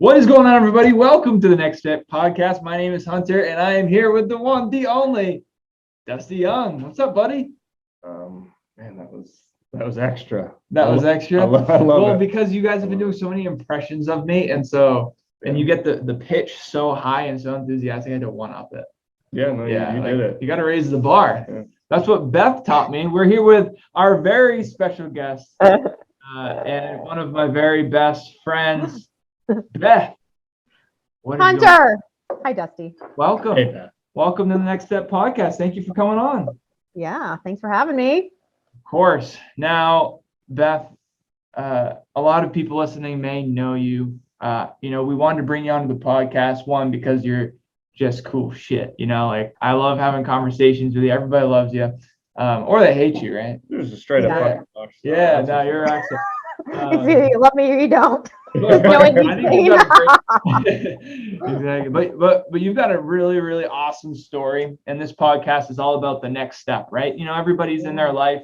What is going on, everybody? Welcome to the Next Step podcast. My name is Hunter, and I am here with the one, the only, Dusty Young. What's up, buddy? Man, that was extra. That was extra. I love it. Because you guys have been doing so many impressions of me, and you get the pitch so high and so enthusiastic, I had to one up it. Yeah, no, you did it. You got to raise the bar. Yeah. That's what Beth taught me. We're here with our very special guest and one of my very best friends, Beth. Hunter. Hi, Dusty. Welcome. Hey, Beth. Welcome to the Next Step podcast. Thank you for coming on. Yeah, thanks for having me. Of course. Now, Beth, a lot of people listening may know you. We wanted to bring you onto the podcast, one, because you're just cool shit. I love having conversations with you. Everybody loves you. Or they hate you, right? It was a straight up fucking box. Yeah, no, you're actually. It's either you love me or you don't. Exactly. But you've got a really, really awesome story. And this podcast is all about the next step, right? Everybody's in their life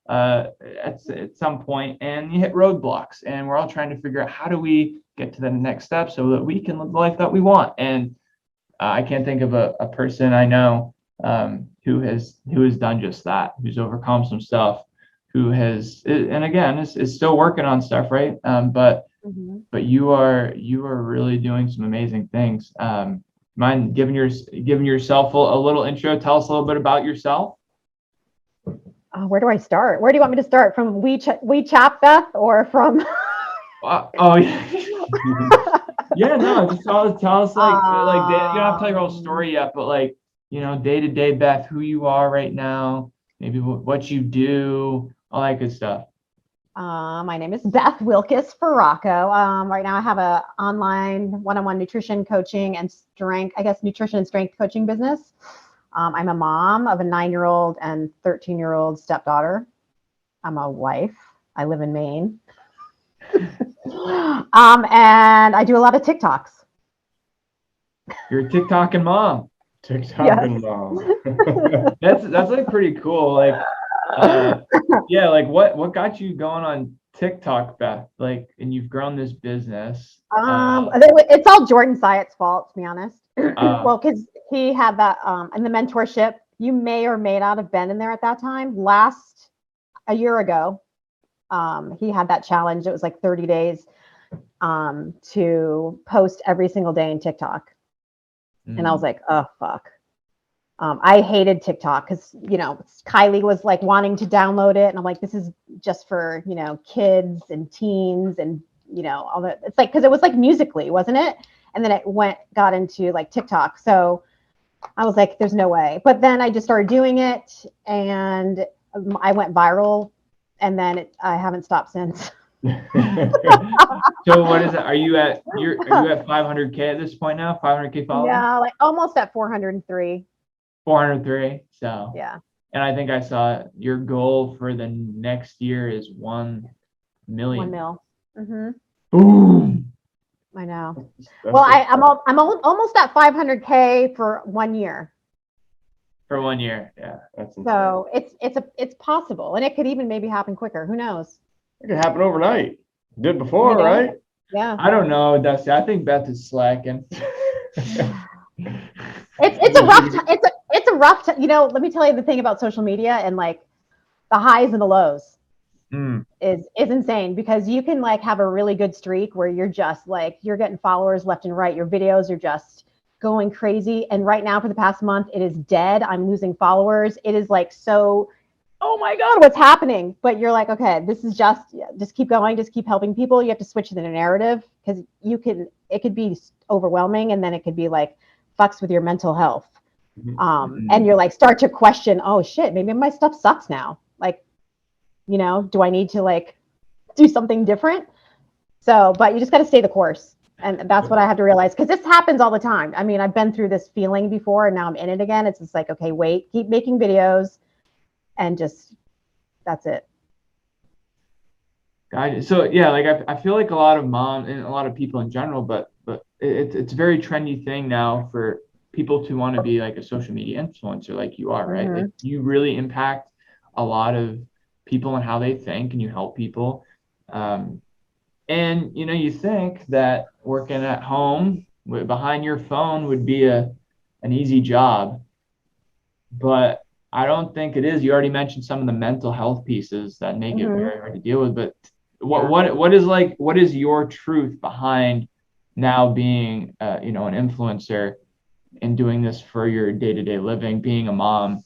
at some point and you hit roadblocks, and we're all trying to figure out how do we get to the next step so that we can live the life that we want. And I can't think of a person I know who has done just that, who's overcome some stuff, who has, and again, is still working on stuff, right? But you are really doing some amazing things. Mind giving yourself a little intro? Tell us a little bit about yourself. Where do I start? Where do you want me to start? From WeChat, Beth, or from? Oh yeah. Yeah, no, just tell us you don't have to tell your whole story yet, but day to day, Beth, who you are right now, maybe what you do, all that good stuff. My name is Beth Wilkas Feraco. Right now I have a online one-on-one nutrition coaching and nutrition and strength coaching business. I'm a mom of a 9-year-old and 13-year-old stepdaughter. I'm a wife. I live in Maine. And I do a lot of TikToks. You're a TikToking mom. TikToking mom. That's pretty cool. What got you going on TikTok, Beth? And you've grown this business. It's all Jordan Syatt's fault, to be honest. Well, because he had that in the mentorship. You may or may not have been in there at that time. A year ago, he had that challenge. It was 30 days to post every single day in TikTok. And I was like, oh, fuck. I hated TikTok because, Kylie was wanting to download it. And I'm like, this is just for, kids and teens and, all that. It's because it was Musical.ly, wasn't it? And then it got into TikTok. So I was like, there's no way. But then I just started doing it and I went viral, and then I haven't stopped since. So what is it? Are you at 500K at this point now? 500K followers? Yeah, almost at 403. 403. So yeah. And I think I saw your goal for the next year is 1 million. 1 mil. Mm-hmm. Boom. I know. Well, I'm almost at 500K for 1 year. For 1 year, yeah. That's insane. So it's possible, and it could even maybe happen quicker. Who knows? It could happen overnight. It did before, right? Yeah. I don't know, Dusty. I think Beth is slacking. It's a rough. Let me tell you the thing about social media and the highs and the lows is insane, because you can have a really good streak where you're just you're getting followers left and right. Your videos are just going crazy. And right now, for the past month, it is dead. I'm losing followers. It is so, oh my God, what's happening? But you're okay, this is just keep going, just keep helping people. You have to switch the narrative, because it could be overwhelming, and then it could be fucks with your mental health. And you're start to question, oh shit, maybe my stuff sucks now. Do I need to do something different? So, but you just got to stay the course. And that's what I have to realize, because this happens all the time. I mean, I've been through this feeling before, and now I'm in it again. It's just okay, wait, keep making videos, and that's it. So yeah, I feel a lot of moms and a lot of people in general, but it's a very trendy thing now for people to want to be a social media influencer like you are, right? Mm-hmm. You really impact a lot of people and how they think, and you help people. And, you think that working at home behind your phone would be an easy job, but I don't think it is. You already mentioned some of the mental health pieces that make it very hard to deal with, but what is your truth behind now being, an influencer and doing this for your day-to-day living, being a mom?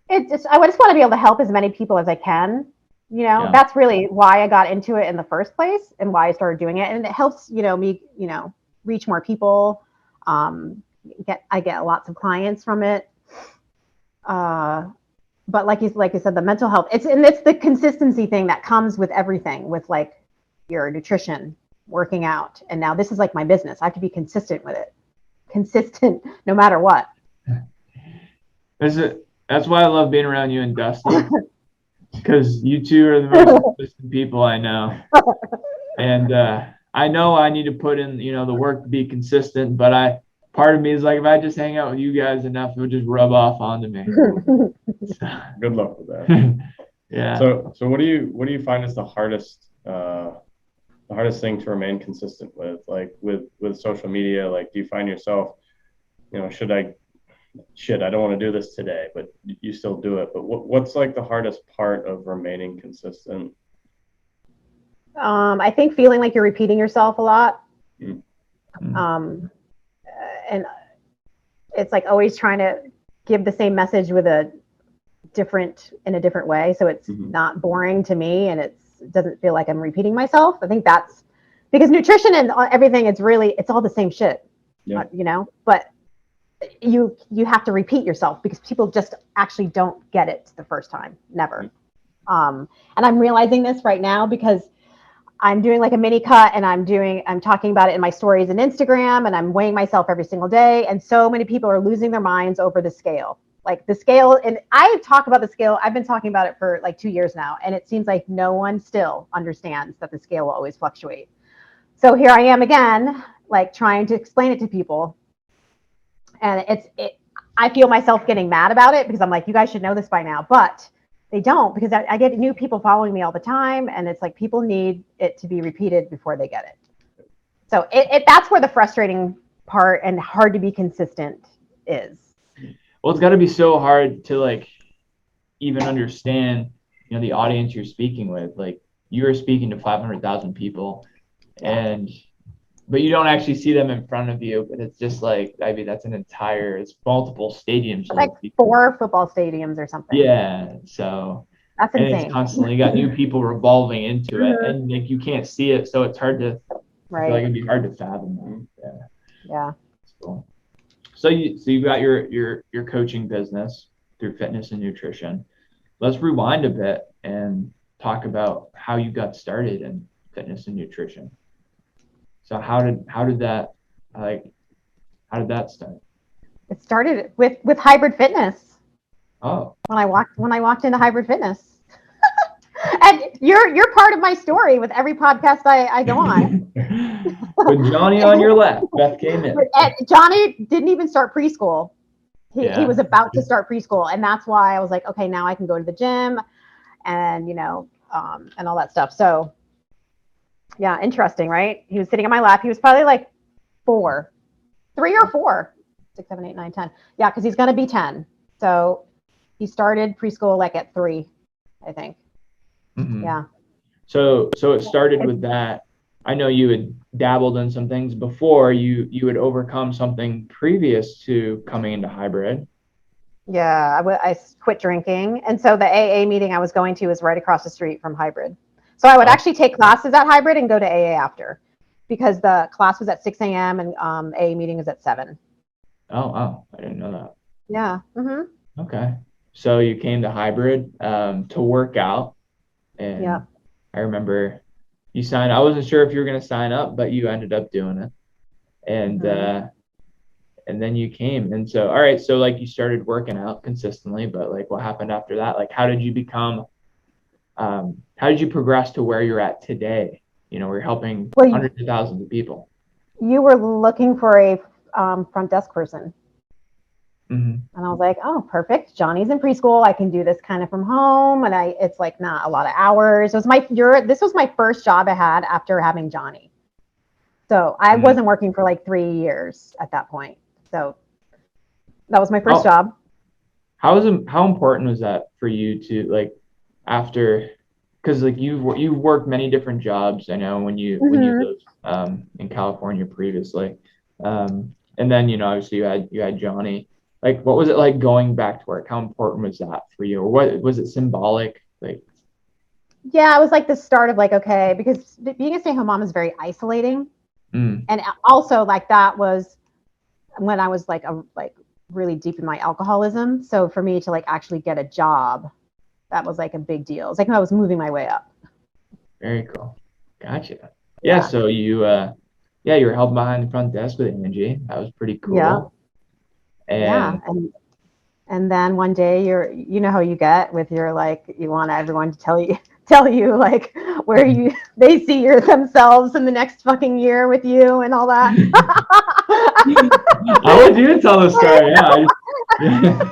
I just want to be able to help as many people as I can. That's really why I got into it in the first place and why I started doing it. And it helps, me, reach more people. I get lots of clients from it. But like you said, the mental health, it's the consistency thing that comes with everything, with like your nutrition, working out. And now this is like my business. I have to be consistent with it. Consistent no matter what. That's why I love being around you and Dusty, because you two are the most consistent people I know. And I know I need to put in, the work to be consistent, but part of me is like, if I just hang out with you guys enough, it'll just rub off onto me. Good luck with that. Yeah. So what do you find is the hardest thing to remain consistent with, like with social media? Like, do you find yourself, I don't want to do this today, but you still do it. But what's like the hardest part of remaining consistent? I think feeling like you're repeating yourself a lot. And it's like always trying to give the same message in a different way. So it's not boring to me, and it doesn't feel like I'm repeating myself. I think that's because nutrition and everything, it's all the same shit, but you have to repeat yourself because people just actually don't get it the first time. Never. And I'm realizing this right now because I'm doing like a mini cut and I'm talking about it in my stories and Instagram, and I'm weighing myself every single day. And so many people are losing their minds over the scale, like the scale. And I talk about the scale. I've been talking about it for like 2 years now. And it seems like no one still understands that the scale will always fluctuate. So here I am again, like trying to explain it to people. And I feel myself getting mad about it because I'm like, you guys should know this by now, but they don't, because I get new people following me all the time, and it's like people need it to be repeated before they get it. So that's where the frustrating part and hard to be consistent is. Well, it's got to be so hard to like even understand, the audience you're speaking with. Like, you are speaking to 500,000 people, but you don't actually see them in front of you. But it's just like, I mean, it's multiple stadiums. Like 4 football stadiums or something. Yeah. So that's insane. And it's constantly got new people revolving into it, and like you can't see it, so it's hard to. I feel like it'd be hard to fathom that. Yeah. Cool. So you got your coaching business through fitness and nutrition. Let's rewind a bit and talk about how you got started in fitness and nutrition. So how did that start? It started with hybrid fitness. Oh. When I walked into hybrid fitness. And you're part of my story with every podcast I go on. With Johnny on your left, Beth came in. Johnny didn't even start preschool. He was about to start preschool, and that's why I was like, okay, now I can go to the gym, and and all that stuff. So, yeah, interesting, right? He was sitting on my lap. He was probably like 3 or 4, 6, 7, 8, 9, 10. Yeah, because he's gonna be 10. So he started preschool like at 3, I think. Mm-hmm. Yeah. So it started with that. I know you had dabbled in some things before. You had overcome something previous to coming into hybrid. Yeah, I quit drinking, and so the AA meeting I was going to was right across the street from hybrid. So I would actually take classes at hybrid and go to AA after, because the class was at 6 a.m. and AA meeting was at 7. Oh, I didn't know that. Yeah. Mm-hmm. Okay. So you came to hybrid to work out, and I remember you signed. I wasn't sure if you were going to sign up, but you ended up doing it, and then you came. And so, all right, so like you started working out consistently, but like what happened after that? Like, how did you progress to where you're at today? We're helping hundreds of thousands of people. You were looking for a front desk person. Mm-hmm. And I was like, oh, perfect. Johnny's in preschool. I can do this kind of from home. And it's like not a lot of hours. This was my first job I had after having Johnny. So I wasn't working for like 3 years at that point. So that was my first job. How important was that for you to like after, because like you've worked many different jobs. I know when you lived in California previously, and then obviously you had Johnny. Like, what was it like going back to work? How important was that for you, or what was it symbolic? Like, yeah, it was like the start of like, okay, because being a stay-at-home mom is very isolating, and also like that was when I was like really deep in my alcoholism. So for me to like actually get a job, that was like a big deal. It was like I was moving my way up. Very cool. Gotcha. Yeah. So you were helping behind the front desk with Angie. That was pretty cool. Yeah. And and then one day you know how you get with your like you want everyone to tell you like where they see themselves in the next fucking year with you and all that. I want you to tell the story. Yeah.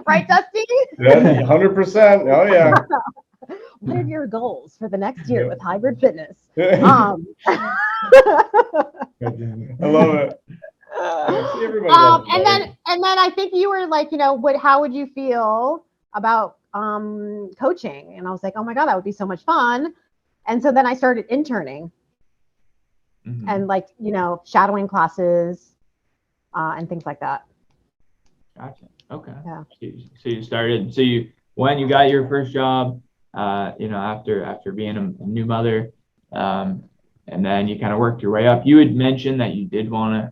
Right, Dusty? Yeah, 100%. Oh yeah. What are your goals for the next year with hybrid fitness? I love it. And then I think you were like, how would you feel about coaching? And I was like, oh my God, that would be so much fun. And so then I started interning and like, shadowing classes and things like that. Gotcha. Okay. Yeah. So you started, when you got your first job, after being a new mother, and then you kind of worked your way up. You had mentioned that you did want to,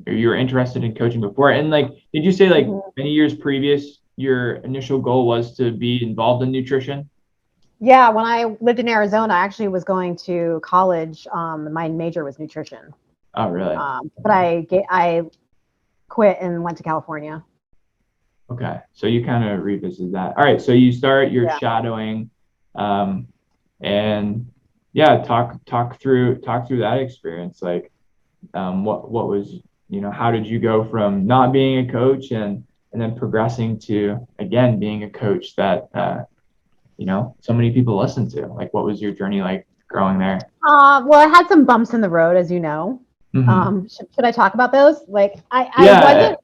or you were interested in coaching before. And like, did you say like many years previous, your initial goal was to be involved in nutrition? Yeah. When I lived in Arizona, I actually was going to college. My major was nutrition. Oh, really? But I quit and went to California. Okay. So you kind of revisit that. All right. So you start your shadowing, and talk through that experience. Like, what was, how did you go from not being a coach and then progressing to, again, being a coach that, so many people listen to? Like, what was your journey like growing there? Well, I had some bumps in the road, as you know. Should I talk about those? Like, I wasn't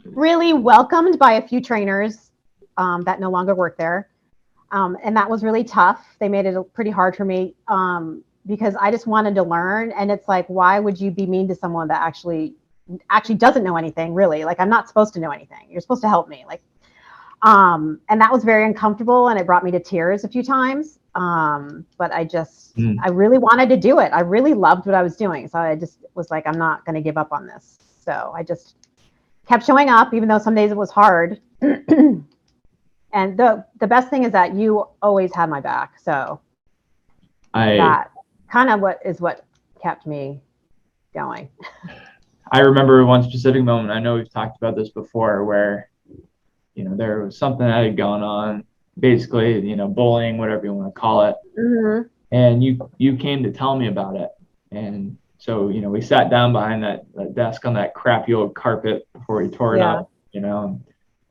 really welcomed by a few trainers that no longer work there. And that was really tough. They made it pretty hard for me because I just wanted to learn. And it's like, why would you be mean to someone that actually doesn't know anything, really? Like, I'm not supposed to know anything. You're supposed to help me. Like, and that was very uncomfortable, and it brought me to tears a few times. But I really wanted to do it. I really loved what I was doing. So I just was like, I'm not going to give up on this. So I just kept showing up, even though some days it was hard. And the best thing is that you always had my back. So that kind of what kept me going. I remember one specific moment. I know we've talked about this before, where there was something that had gone on, basically, bullying, whatever you want to call it. And you came to tell me about it. And so, we sat down behind that desk on that crappy old carpet before we tore it up,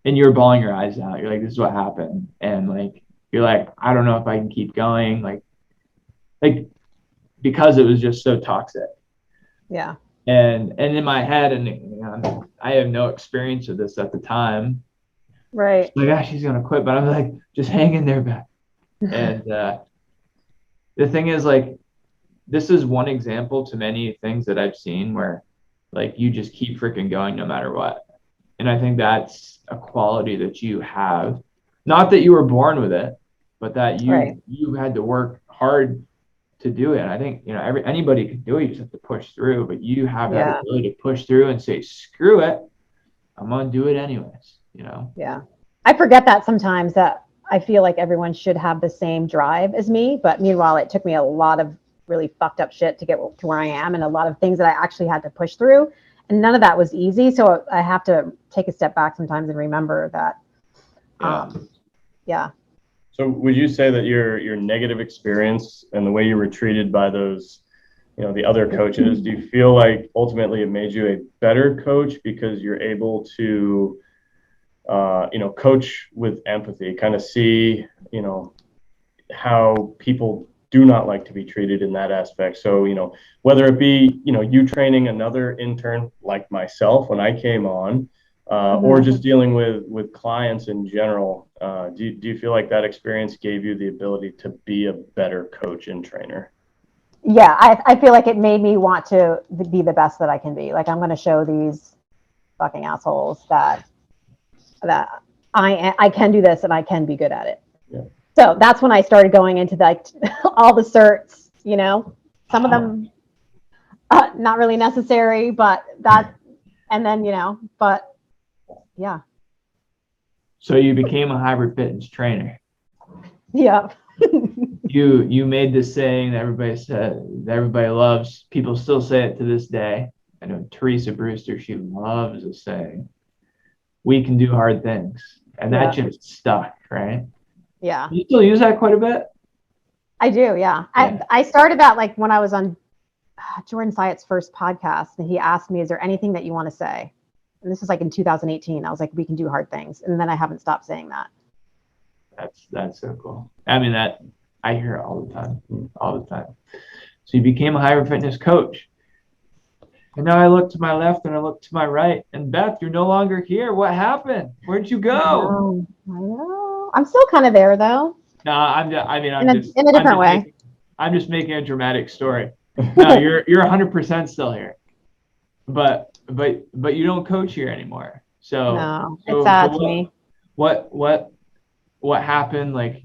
and you were bawling your eyes out. You're like, this is what happened. And like, you're like, I don't know if I can keep going. Like because it was just so toxic. Yeah. And in my head, and I have no experience of this at the time. Right. Like, gosh, she's gonna quit, but I'm like, just hang in there, Beth. And the thing is, like, this is one example to many things that I've seen where, like, you just keep freaking going no matter what. And I think that's a quality that you have. Not that you were born with it, but that you had to work hard to do it. And I think anybody can do it. You just have to push through. But you have that ability to push through and say, screw it, I'm gonna do it anyways. Yeah. I forget that sometimes, that I feel like everyone should have the same drive as me. But meanwhile, it took me a lot of really fucked up shit to get to where I am, and a lot of things that I actually had to push through. And none of that was easy. So I have to take a step back sometimes and remember that. So would you say that your negative experience and the way you were treated by those the other coaches? Do you feel like ultimately it made you a better coach because you're able to, coach with empathy, kind of see, how people do not like to be treated in that aspect? So, whether it be, you training another intern like myself when I came on, or just dealing with clients in general, do you feel like that experience gave you the ability to be a better coach and trainer? Yeah, I feel like it made me want to be the best that I can be. Like, I'm going to show these fucking assholes that I can do this and I can be good at it. Yeah. So that's when I started going into like all the certs, some of them not really necessary, but that, and then, but yeah. So you became a hybrid fitness trainer. Yeah. You made this saying that everybody said, that everybody loves. People still say it to this day. I know Teresa Brewster, she loves the saying, "We can do hard things," and that just stuck, right? Yeah. You still use that quite a bit? I do, yeah. I started that like when I was on Jordan Syatt's first podcast, and he asked me, "Is there anything that you want to say?" And this was like in 2018. I was like, "We can do hard things," and then I haven't stopped saying that. That's so cool. I mean, that I hear it all the time. So you became a hybrid fitness coach. And now I look to my left and I look to my right. And Beth, you're no longer here. What happened? Where'd you go? I know. I'm still kind of there though. No, in a different way. I'm just making a dramatic story. No, you're 100% still here. But you don't coach here anymore. So no, it's sad to me. What happened? Like,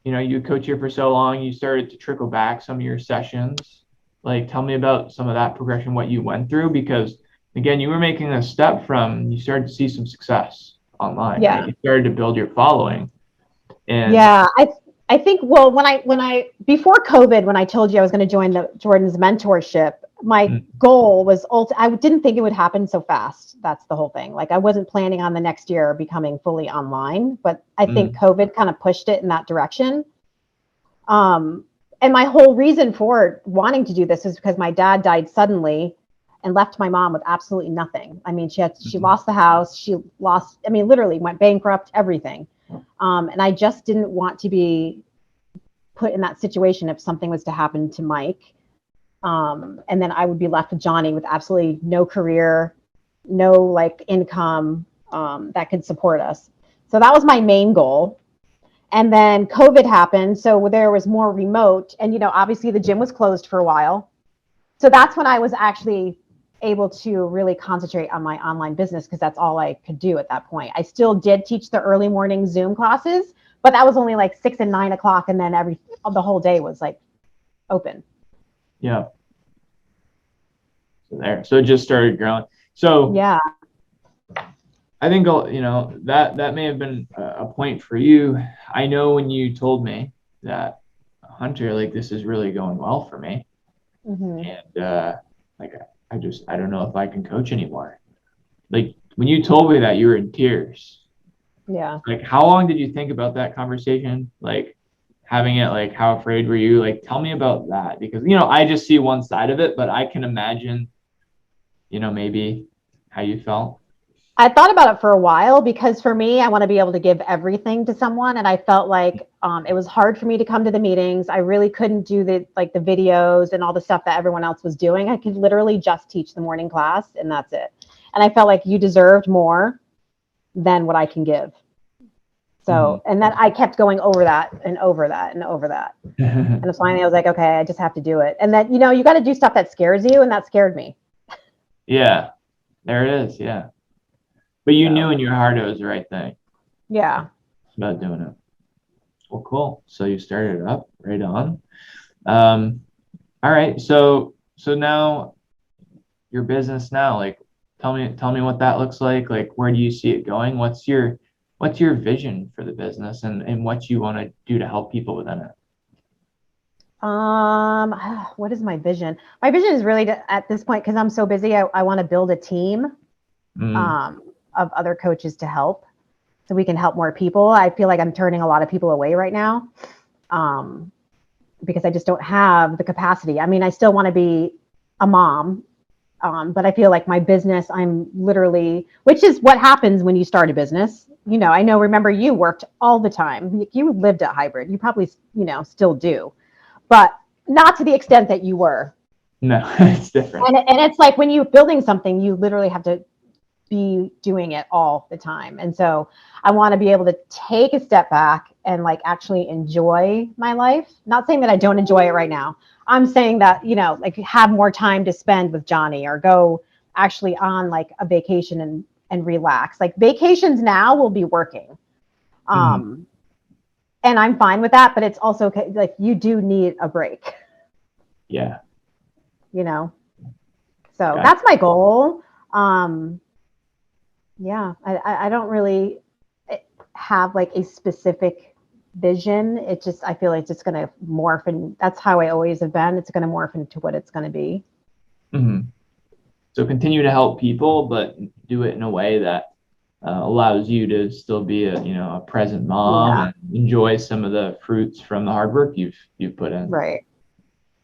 you coach here for so long, you started to trickle back some of your sessions. Like, tell me about some of that progression, what you went through, because again, you were making a step from, you started to see some success online. Yeah. Right? You started to build your following. And yeah, I think, well, when I before COVID, when I told you I was going to join the Jordan's mentorship, my goal was I didn't think it would happen so fast. That's the whole thing. Like, I wasn't planning on the next year becoming fully online, but I think COVID kind of pushed it in that direction. And my whole reason for wanting to do this is because my dad died suddenly and left my mom with absolutely nothing. I mean, she lost the house. Literally went bankrupt, everything. And I just didn't want to be put in that situation if something was to happen to Mike. And then I would be left with Johnny with absolutely no career, no like income that could support us. So that was my main goal. And then COVID happened. So there was more remote, and, obviously the gym was closed for a while. So that's when I was actually able to really concentrate on my online business, because that's all I could do at that point. I still did teach the early morning Zoom classes, but that was only like 6 and 9 o'clock. And then the whole day was like open. Yeah. So it just started growing. So yeah. I think, that may have been a point for you. I know when you told me that, Hunter, like, this is really going well for me. And I don't know if I can coach anymore. Like, when you told me that, you were in tears. Yeah. Like, how long did you think about that conversation? Like, having it, like, how afraid were you? Like, tell me about that, because, I just see one side of it, but I can imagine, maybe how you felt. I thought about it for a while, because for me, I want to be able to give everything to someone. And I felt like it was hard for me to come to the meetings. I really couldn't do the videos and all the stuff that everyone else was doing. I could literally just teach the morning class and that's it. And I felt like you deserved more than what I can give. So, and then I kept going over that and over that and over that. And finally I was like, okay, I just have to do it. And then, you got to do stuff that scares you. And that scared me. Yeah, there it is. Yeah. But you knew in your heart it was the right thing. Yeah. It's about doing it. Well, cool. So you started it up right on. All right. So now your business now, like, tell me what that looks like. Like, where do you see it going? What's your vision for the business, and what you want to do to help people within it? What is my vision? My vision is really at this point, because I'm so busy, I want to build a team of other coaches to help, so we can help more people. I feel like I'm turning a lot of people away right now. because I just don't have the capacity. I mean, I still want to be a mom, but I feel like my business, I'm literally, which is what happens when you start a business. You know, I know, remember, you worked all the time. You lived at hybrid. You probably, still do, but not to the extent that you were. No, it's different. And it's like when you're building something, you literally have to be doing it all the time. And so I want to be able to take a step back and like actually enjoy my life. Not saying that I don't enjoy it right now. I'm saying that, like have more time to spend with Johnny or go actually on like a vacation and relax. Like vacations now will be working. And I'm fine with that, but it's also okay. Like you do need a break. Yeah. So that's my goal. Yeah, I don't really have like a specific vision. It just, I feel like it's just going to morph, and that's how I always have been. It's going to morph into what it's going to be. So continue to help people, but do it in a way that allows you to still be a present mom and enjoy some of the fruits from the hard work you've put in. Right.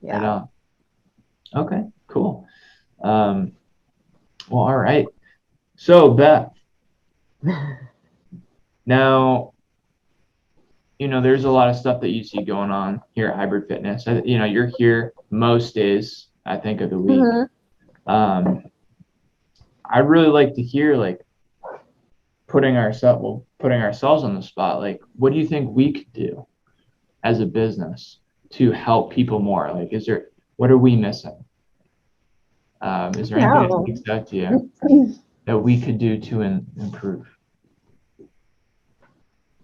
Yeah. Right on. Okay, cool. Well, all right. So Beth, now, there's a lot of stuff that you see going on here at Hybrid Fitness. You're here most days, I think, of the week. I'd really like to hear, like, putting ourselves on the spot. Like, what do you think we could do as a business to help people more? Like, what are we missing? Is there anything that sticks out to you that we could do to improve?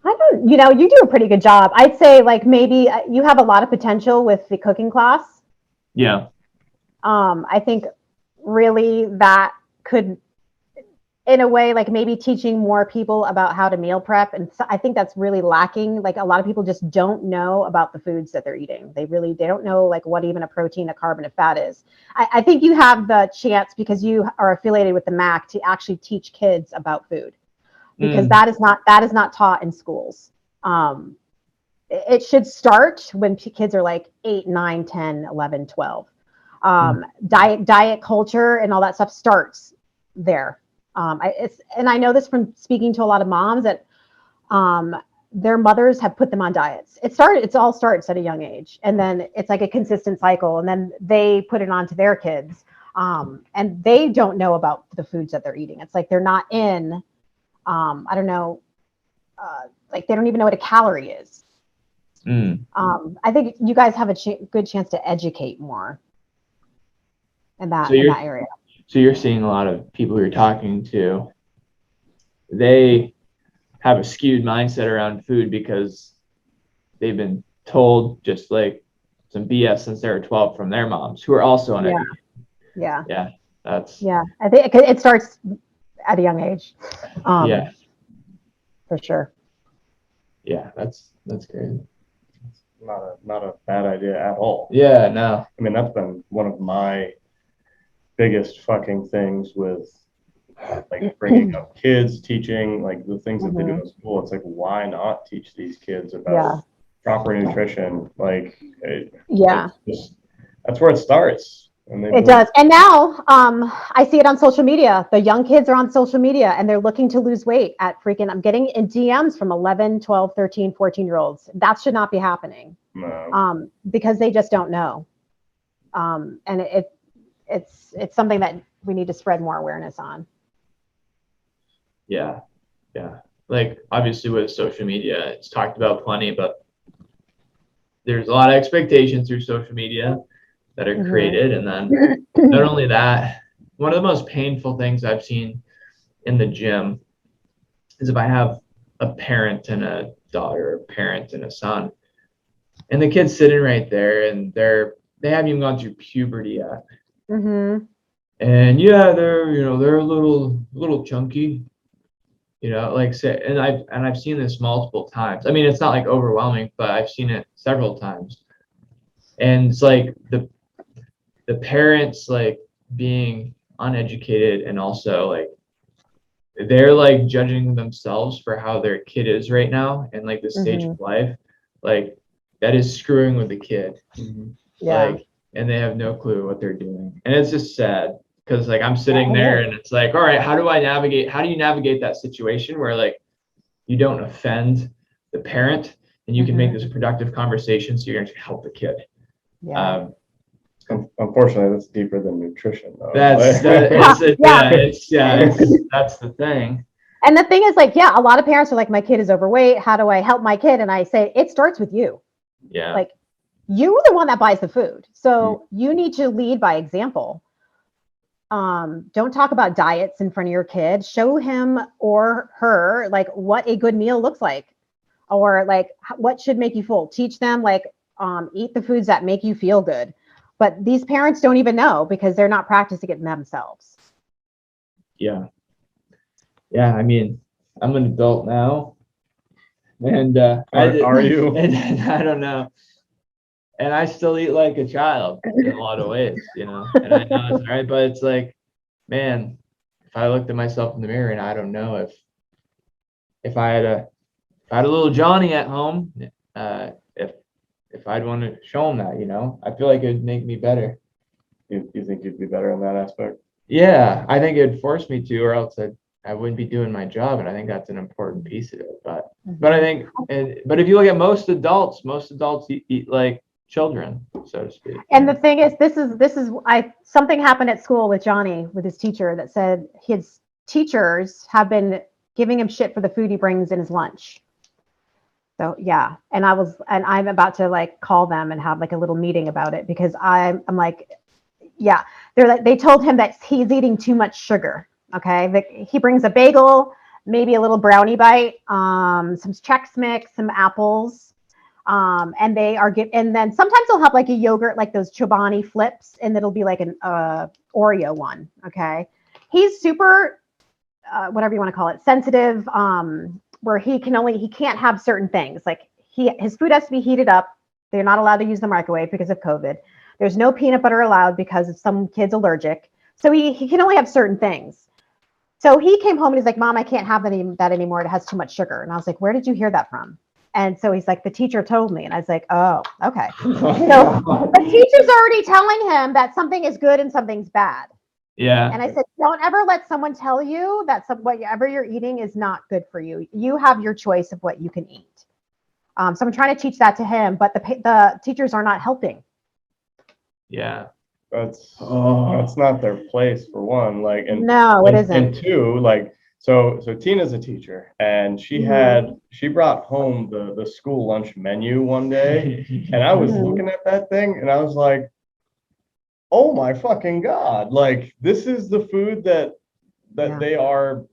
I don't, you do a pretty good job. I'd say like maybe you have a lot of potential with the cooking class. Yeah. I think really that could, in a way, like maybe teaching more people about how to meal prep. And so I think that's really lacking. Like a lot of people just don't know about the foods that they're eating. They don't know like what even a protein, a carb, and a fat is. I think you have the chance, because you are affiliated with the MAC, to actually teach kids about food, because that is not taught in schools. It should start when kids are like 8, 9, 10, 11, 12. Diet culture and all that stuff starts there. And I know this from speaking to a lot of moms that their mothers have put them on diets. It all starts at a young age, and then it's like a consistent cycle, and then they put it on to their kids, and they don't know about the foods that they're eating. It's like they're not in, I don't know, like they don't even know what a calorie is. I think you guys have a good chance to educate more in that area. So you're seeing a lot of people you're talking to, they have a skewed mindset around food because they've been told just like some BS since they were 12 from their moms, who are also uneducated. Yeah. I think it starts at a young age. For sure. Yeah, that's crazy. Not a bad idea at all. Yeah, no. I mean, that's been one of my biggest fucking things with like bringing up kids, teaching like the things that they do in school. It's like, why not teach these kids about proper nutrition? Like, that's where it starts. It does. And now I see it on social media. The young kids are on social media and they're looking to lose weight at I'm getting in DMs from 11, 12, 13, 14-year-olds. That should not be happening. No. Because they just don't know. And it's something that we need to spread more awareness on. Yeah. Like obviously with social media, it's talked about plenty, but there's a lot of expectations through social media that are created. And then not only that, one of the most painful things I've seen in the gym is if I have a parent and a daughter, a parent and a son, and the kid's sitting right there and they haven't even gone through puberty yet. And they're a little chunky, like say, and I've seen this multiple times. I mean, it's not like overwhelming, but I've seen it several times. And it's like the parents like being uneducated, and also like they're like judging themselves for how their kid is right now and like the stage of life. Like that is screwing with the kid. Yeah. Like, and they have no clue what they're doing. And it's just sad because like I'm sitting there and it's like, all right, how do you navigate that situation where like you don't offend the parent and you can make this a productive conversation so you're going to help the kid. Yeah. Unfortunately, that's deeper than nutrition, though. That's the thing. And the thing is, like, a lot of parents are like, my kid is overweight. How do I help my kid? And I say, it starts with you. Yeah. Like, you're the one that buys the food. So you need to lead by example. Don't talk about diets in front of your kid. Show him or her, like, what a good meal looks like, or like what should make you full. Teach them, like, eat the foods that make you feel good. But these parents don't even know because they're not practicing it themselves. Yeah. Yeah. I mean, I'm an adult now. And are you? And I don't know. And I still eat like a child in a lot of ways, you know. And I know it's all right, but it's like, man, if I looked at myself in the mirror and I don't know if I had a little Johnny at home, if I'd want to show him that, you know, I feel like it would make me better. You think you'd be better in that aspect? Yeah, I think it'd force me to, or else I wouldn't be doing my job, and I think that's an important piece of it. But I think, but if you look at most adults eat like children, so to speak. And the thing is, this is something happened at school with Johnny, with his teacher, that said his teachers have been giving him shit for the food he brings in his lunch. So yeah, and I'm about to like call them and have like a little meeting about it, because I'm like, yeah, they told him that he's eating too much sugar. Okay, he brings a bagel, maybe a little brownie bite, some Chex Mix, some apples, and and then sometimes they'll have like a yogurt, like those Chobani flips, and it'll be like an Oreo one. Okay, he's super, whatever you want to call it, sensitive. Where he can't have certain things. Like his food has to be heated up. They're not allowed to use the microwave because of COVID. There's no peanut butter allowed because of some kid's allergic. So he can only have certain things. So he came home and he's like, Mom, I can't have that anymore. It has too much sugar. And I was like, where did you hear that from? And so he's like, the teacher told me. And I was like, oh, okay. So the teacher's already telling him that something is good and something's bad. Yeah. And I said, don't ever let someone tell you that whatever you're eating is not good for you. You have your choice of what you can eat. So I'm trying to teach that to him, but the teachers are not helping. Yeah. That's not their place, for one. Like, and no, it isn't. And two, like, so Tina's a teacher, and she brought home the school lunch menu one day, and I was looking at that thing, and I was like, oh my fucking God, like, this is the food that they are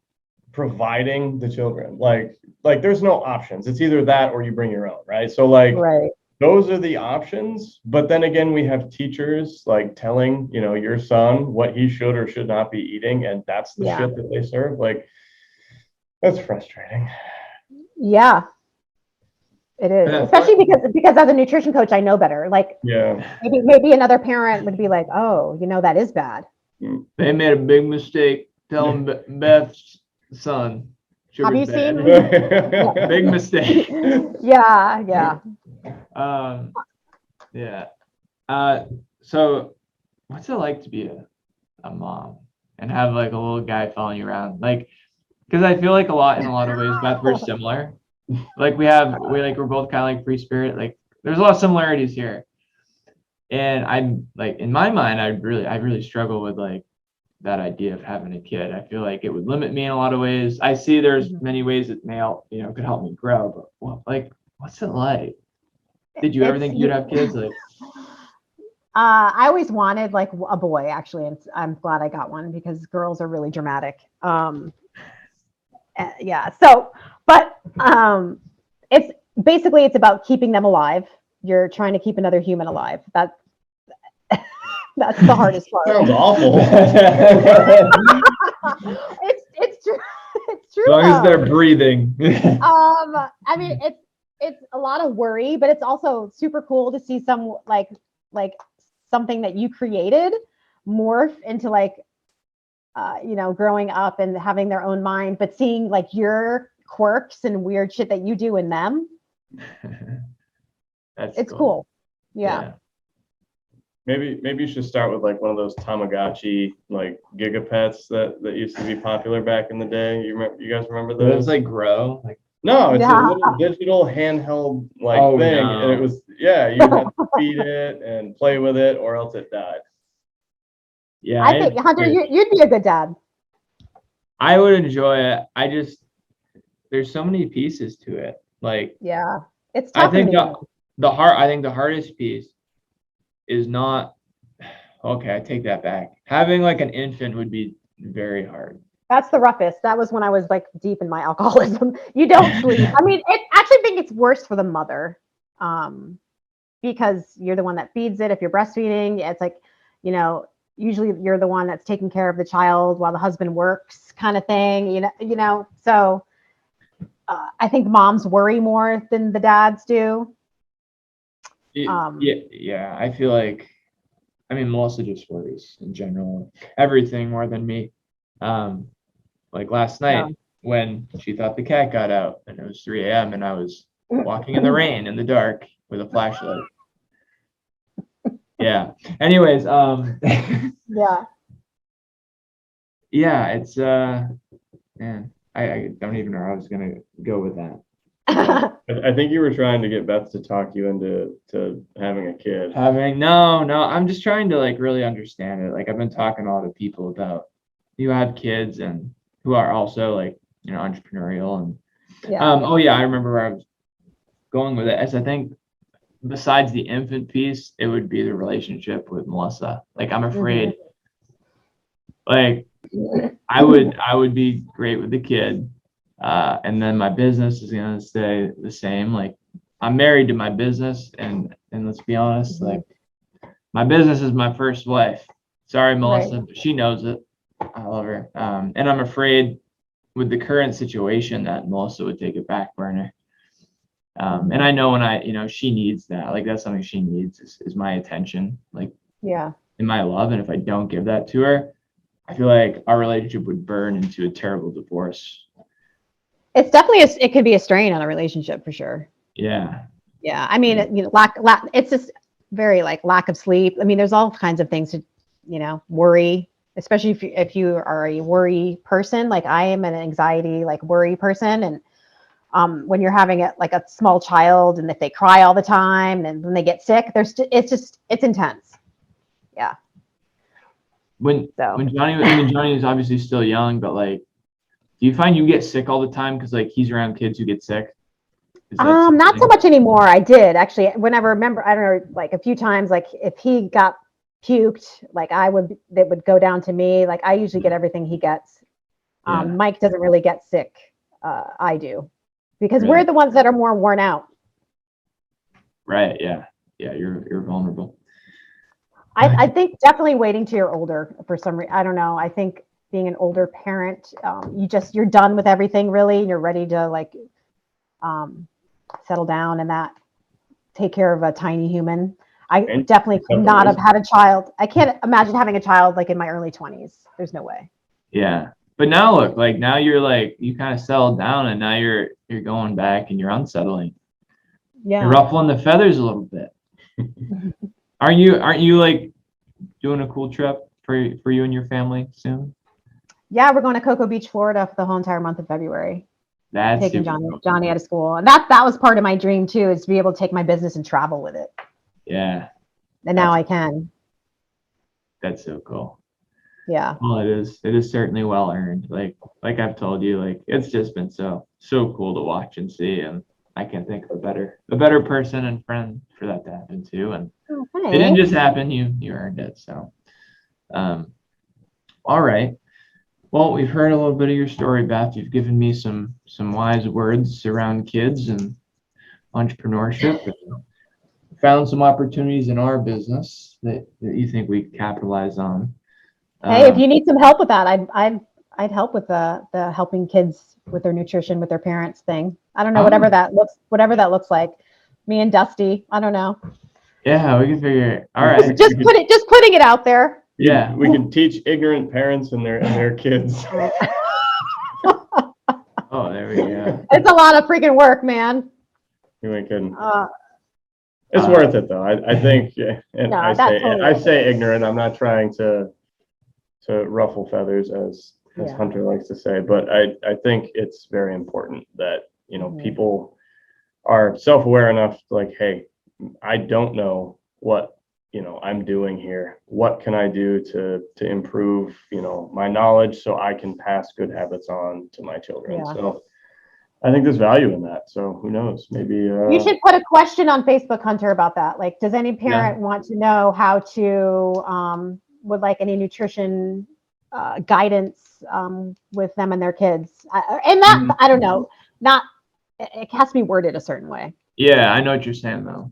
providing the children. Like there's no options. It's either that or you bring your own, right? So like, those are the options. But then again, we have teachers like telling, you know, your son what he should or should not be eating, and that's the shit that they serve. Like, that's frustrating. Yeah. It is, especially because as a nutrition coach, I know better. Like, maybe another parent would be like, "Oh, you know, that is bad." They made a big mistake telling Beth's son. Have you seen? Big mistake. Yeah. Yeah. So, what's it like to be a mom and have like a little guy following you around? Like, because I feel like in a lot of ways, Beth, we're similar. Like we're both kind of like free spirit. Like there's a lot of similarities here. And I'm like, in my mind, I really struggle with like that idea of having a kid. I feel like it would limit me in a lot of ways. I see there's many ways it may help, you know, could help me grow, but what's it like? Did you ever think you'd have kids? Like, I always wanted like a boy, actually, and I'm glad I got one because girls are really dramatic. So, but it's about keeping them alive. You're trying to keep another human alive. That's the hardest part. Sounds awful. It's true. It's true. As long as they're breathing. I mean, it's a lot of worry, but it's also super cool to see some like something that you created morph into like, you know, growing up and having their own mind, but seeing like your quirks and weird shit that you do in them. It's cool. Yeah. Maybe you should start with like one of those Tamagotchi like gigapets that used to be popular back in the day. You guys remember those? Those like grow like. No, it's a little digital handheld like thing, no. and it was you had to feed it and play with it, or else it died. Yeah, I think Hunter, you'd be a good dad. I would enjoy it. There's so many pieces to it. Like, yeah, it's tough. I think the hardest piece is not. Okay, I take that back. Having like an infant would be very hard. That's the roughest. That was when I was like deep in my alcoholism. You don't sleep. I mean, I actually think it's worse for the mother, because you're the one that feeds it. If you're breastfeeding, it's like, usually you're the one that's taking care of the child while the husband works, kind of thing. So I think moms worry more than the dads do. Yeah. I feel like, Melissa just worries in general, everything more than me. Like last night when she thought the cat got out and it was 3 a.m. and I was walking in the rain in the dark with a flashlight. Yeah. Anyways, yeah. Yeah, it's man, I don't even know how I was gonna go with that. I think you were trying to get Beth to talk you into having a kid. No, I'm just trying to like really understand it. Like I've been talking to a lot of people about who have kids and who are also like, entrepreneurial and I remember where I was going with it. As I think besides the infant piece, it would be the relationship with Melissa. Like I'm afraid like I would be great with the kid. And then my business is gonna stay the same. Like I'm married to my business and let's be honest, like my business is my first wife. Sorry, Melissa, but she knows it. I love her. And I'm afraid with the current situation that Melissa would take a back burner. And I know when she needs that, like that's something she needs is my attention, like in my love. And if I don't give that to her, I feel like our relationship would burn into a terrible divorce. It's definitely it could be a strain on a relationship for sure. Yeah. Yeah. I mean, lack it's just very like lack of sleep. I mean, there's all kinds of things to, worry, especially if you are a worry person. Like I am an anxiety, like worry person. And when you're having like a small child and if they cry all the time and when they get sick, it's intense. Yeah. When Johnny is obviously still young, but like, do you find you get sick all the time because like he's around kids who get sick? Not so much anymore. I did actually. When I remember, I don't know, like a few times, like if he got puked, like it would go down to me. Like I usually get everything he gets. Mike doesn't really get sick. I do, because we're the ones that are more worn out. Right. Yeah. Yeah. You're vulnerable. I think definitely waiting till you're older for some reason. I don't know. I think being an older parent, you're done with everything really. And you're ready to like settle down and take care of a tiny human. I definitely could not have had a child. I can't imagine having a child like in my early 20s. There's no way. Yeah. But now look, like now you're like, you kind of settled down and now you're going back and you're unsettling. Yeah. You're ruffling the feathers a little bit. Aren't you like doing a cool trip for you and your family soon? Yeah, we're going to Cocoa Beach, Florida for the whole entire month of February. That's taking Johnny out of school. And that was part of my dream too, is to be able to take my business and travel with it. Yeah. And now I can. That's so cool. Yeah. Well, it is certainly well earned. Like I've told you, like it's just been so cool to watch and see, and I can't think of a better person and friend for that to happen to. And it didn't just happen. You earned it. So, all right. Well, we've heard a little bit of your story, Beth. You've given me some wise words around kids and entrepreneurship. And found some opportunities in our business that you think we could capitalize on. Hey, if you need some help with that, I'd help with the helping kids with their nutrition with their parents thing. I don't know, whatever that looks like. Me and Dusty, I don't know. Yeah, we can figure it. All right. Just putting it out there. Yeah, we can teach ignorant parents and their kids. Oh, there we go. It's a lot of freaking work, man. You ain't kidding. It's worth it though. I think, and No, I that's say totally I worth say ignorant. I'm not trying to ruffle feathers, as Yeah. Hunter likes to say, but I think it's very important that people are self-aware enough to like, hey, I don't know what I'm doing here. What can I do to improve my knowledge so I can pass good habits on to my children? Yeah. So I think there's value in that. So who knows? Maybe You should put a question on Facebook, Hunter, about that. Like, does any parent want to know how to would like any nutrition guidance with them and their kids? I don't know. Not it has to be worded a certain way. Yeah, I know what you're saying though.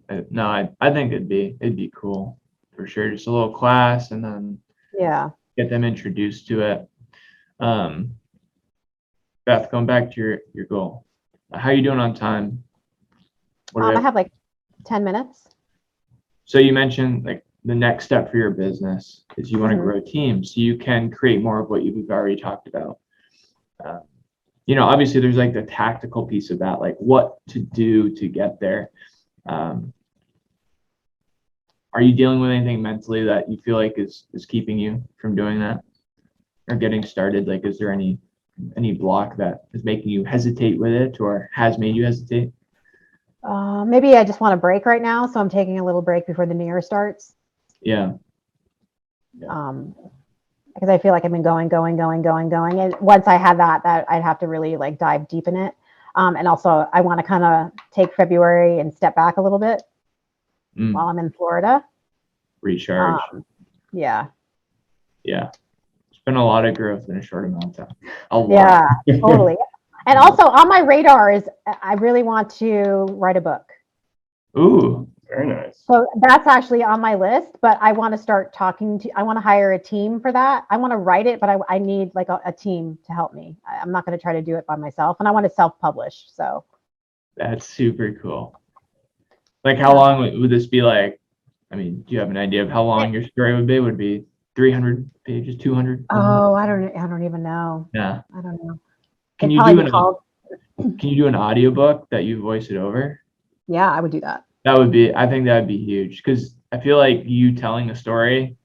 I think it'd be cool for sure. Just a little class and then get them introduced to it. Beth, going back to your goal, how are you doing on time? I have like 10 minutes. So you mentioned like the next step for your business is you want to grow teams so you can create more of what you've already talked about. Obviously there's like the tactical piece of that, like what to do to get there. Are you dealing with anything mentally that you feel like is keeping you from doing that or getting started? Like, is there any block that is making you hesitate with it or has made you hesitate? Maybe I just want a break right now, so I'm taking a little break before the new year starts. Yeah. Because I feel like I've been going, and once I had that I'd have to really like dive deep in it. And also I want to kind of take February and step back a little bit while I'm in Florida. Recharge. Yeah. It's been a lot of growth in a short amount of time. A lot. Yeah, totally. And also on my radar is I really want to write a book. Ooh, very nice. So that's actually on my list, but I want to start I want to hire a team for that. I want to write it, but I need like a team to help me. I'm not going to try to do it by myself, and I want to self-publish. So that's super cool. Like, how long would this be? Like, I mean, do you have an idea of how long your story would be? Would it be 300 pages, 200? Oh, I don't even know. Yeah. I don't know. Can you do an audiobook that you voice it over? Yeah, I would do that. I think that would be huge because I feel like you telling the story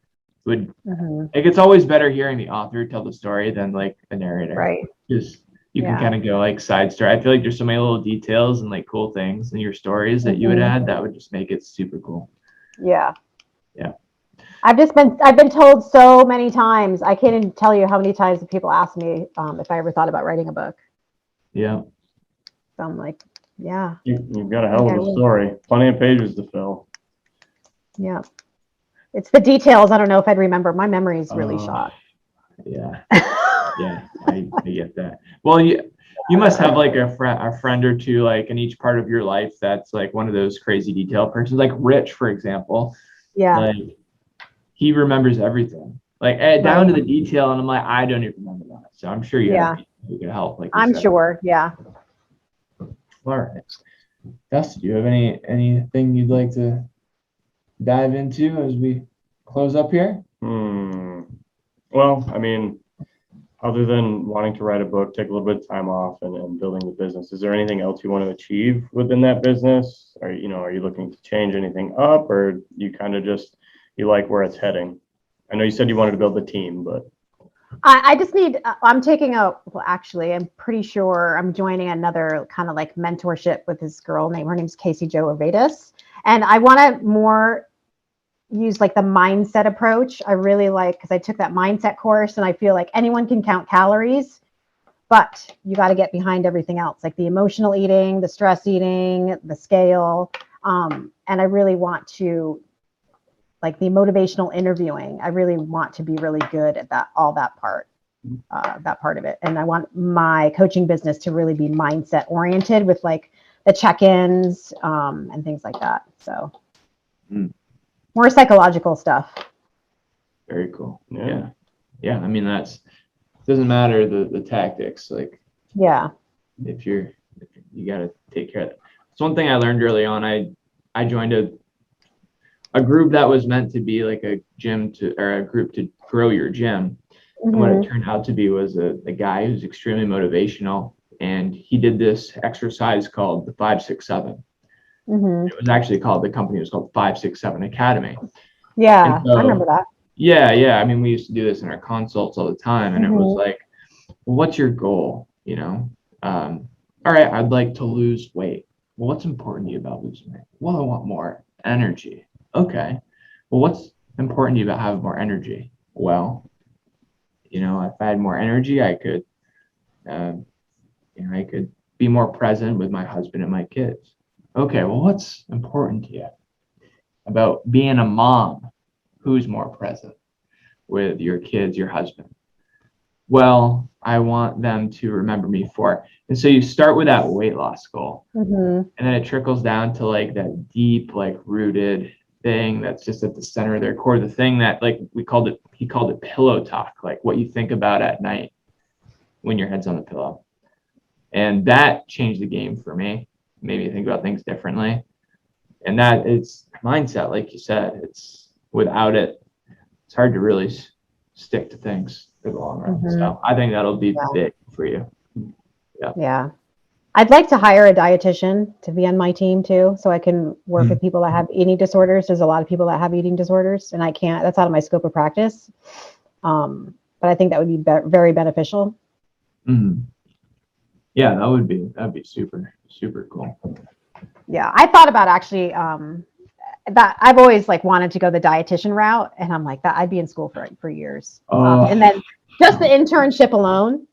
would, like, it's always better hearing the author tell the story than like the narrator. Right. Because you can kind of go like side story. I feel like there's so many little details and like cool things in your stories that you would add that would just make it super cool. Yeah. Yeah. I've been told so many times. I can't even tell you how many times people ask me if I ever thought about writing a book. Yeah. So I'm like, yeah. You've got a hell of a story. Plenty of pages to fill. Yeah. It's the details. I don't know if I'd remember. My memory is really shot. Yeah. Yeah, I get that. Well, you must have like a friend or two like in each part of your life that's like one of those crazy detail persons, like Rich, for example. Yeah. Like he remembers everything, like down to the detail, and I'm like, I don't even remember that. So I'm sure you have people who can help. Like I'm sure. Yeah. All right. Dusty, do you have anything you'd like to dive into as we close up here? Well, I mean, other than wanting to write a book, take a little bit of time off and building the business, is there anything else you want to achieve within that business? Are you looking to change anything up, or you kind of just, you like where it's heading? I know you said you wanted to build the team, but I just need, I'm pretty sure I'm joining another kind of like mentorship with this girl her name's Casey Jo Orvadas. And I want to more use like the mindset approach. I really like, because I took that mindset course and I feel like anyone can count calories, but you got to get behind everything else, like the emotional eating, the stress eating, the scale. And I really want to, like the motivational interviewing, I really want to be really good at that part of it. And I want my coaching business to really be mindset oriented with like the check-ins and things like that. So more psychological stuff. Very cool. Yeah. I mean, doesn't matter the tactics. Like, if you got to take care of it. It's one thing I learned early on. I joined a group that was meant to be like a group to grow your gym. And what it turned out to be was a guy who's extremely motivational. And he did this exercise called the 5-6-7. It was actually called, the company was called 567 Academy. Yeah, So, I remember that. Yeah. I mean, we used to do this in our consults all the time, and it was like, well, what's your goal? All right, I'd like to lose weight. Well, what's important to you about losing weight? Well, I want more energy. Okay. Well, what's important to you about having more energy? Well, if I had more energy, I could, I could be more present with my husband and my kids. Okay. Well, what's important to you about being a mom who's more present with your kids, your husband? Well, I want them to remember me for. And so you start with that weight loss goal, and then it trickles down to like that deep, like rooted thing that's just at the center of their core, the thing that like he called it pillow talk, like what you think about at night when your head's on the pillow. And that changed the game for me, made me think about things differently. And that it's mindset, like you said, it's without it, it's hard to really stick to things for the long run. So I think that'll be big for you. Yeah. I'd like to hire a dietitian to be on my team too, so I can work with people that have eating disorders. There's a lot of people that have eating disorders, and that's out of my scope of practice. But I think that would be very beneficial. Yeah, that'd be super, super cool. Yeah, I thought about actually that I've always like wanted to go the dietitian route, and I'm like that I'd be in school for years. And then just the internship alone,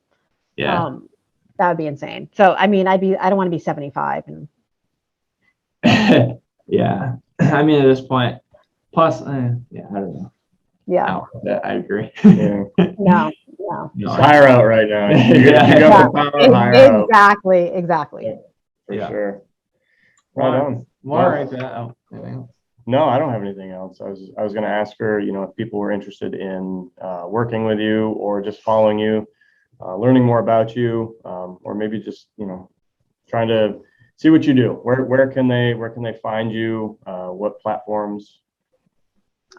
that would be insane. So I mean, I don't want to be 75 and yeah. I mean, at this point, plus I don't know. Yeah. No, I agree. Yeah. No. Just hire out right now. You got the power, hire out. Exactly. For sure. Right on. No, I don't have anything else. I was going to ask her, if people were interested in working with you or just following you, learning more about you, or maybe just trying to see what you do. Where can they find you? What platforms?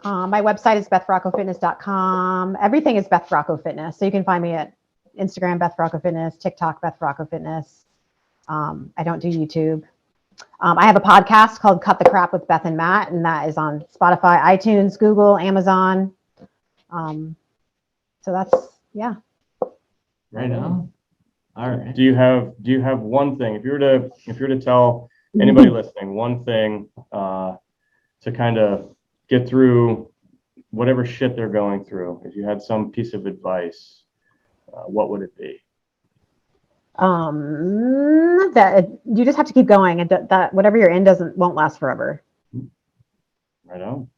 My website is bethferaco.fitness.com. Everything is Beth Feraco Fitness. So you can find me at Instagram, Beth Feraco Fitness, TikTok, Beth Feraco Fitness. I don't do YouTube. I have a podcast called Cut the Crap with Beth and Matt, and that is on Spotify, iTunes, Google, Amazon. So that's, yeah. Right on. All right. Do you have one thing, if you were to tell anybody listening one thing to kind of get through whatever shit they're going through, if you had some piece of advice, what would it be? That you just have to keep going, and that whatever you're in won't last forever. Right on.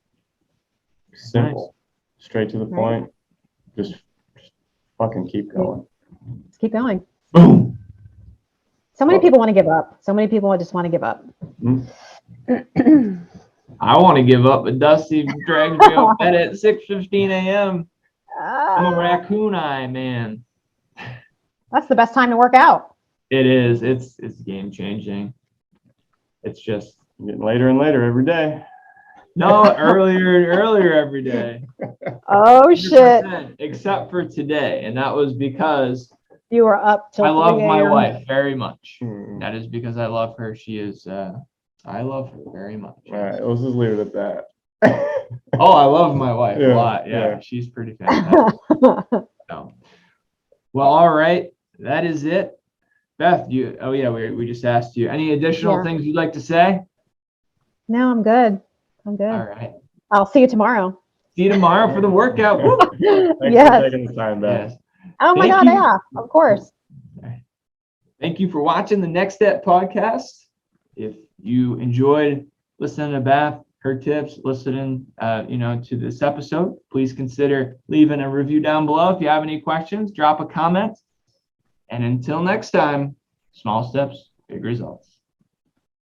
Simple. Nice. Straight to the point. Just fucking keep going. Just keep going. Boom. So many people want to give up. So many people just want to give up. I want to give up, but Dusty drags me out of bed at 6:15 a.m. I'm a raccoon eye, man. That's the best time to work out. It is. It's game changing. It's just getting later and later every day. No, earlier and earlier every day. Oh shit! Except for today, and that was because you were up till. I love my wife very much. That is because I love her. She is. I love her very much. All right, let's just leave it at that. Oh, I love my wife a lot. Yeah, she's pretty fantastic. So, well, all right, that is it. Beth, we just asked you any additional things you'd like to say? No, I'm good. All right. I'll see you tomorrow. See you tomorrow for the workout. Thanks for taking the time, Beth. Yes. Oh my God, yeah, of course. Thank you for watching the Next Step podcast. If you enjoyed listening to Beth, her tips, listening, to this episode, please consider leaving a review down below. If you have any questions, drop a comment. And until next time, small steps, big results.